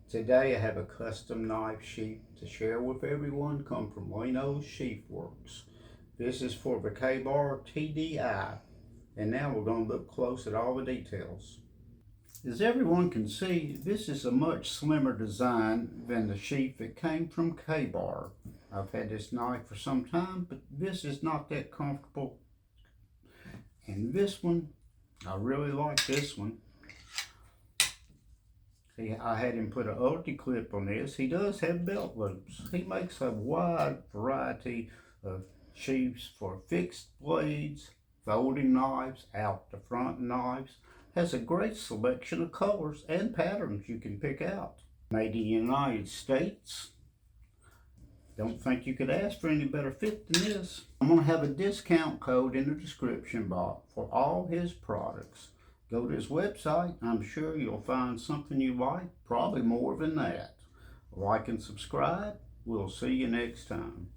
Today I have a custom knife sheath to share with everyone, come from Linos Sheathworks. This is for the K-Bar TDI, and now we're going to look close at all the details. As everyone can see, this is a much slimmer design than the sheath that came from K-Bar. I've had this knife for some time, but this is not that comfortable. And this one, I really like this one. I had him put an ulti clip on this. He does have belt loops. He makes a wide variety of sheaths for fixed blades, folding knives, out the front knives. Has a great selection of colors and patterns you can pick out. Made in the United States. Don't think you could ask for any better fit than this. I'm going to have a discount code in the description box for all his products. Go to his website. I'm sure you'll find something you like, probably more than that. Like and subscribe. We'll see you next time.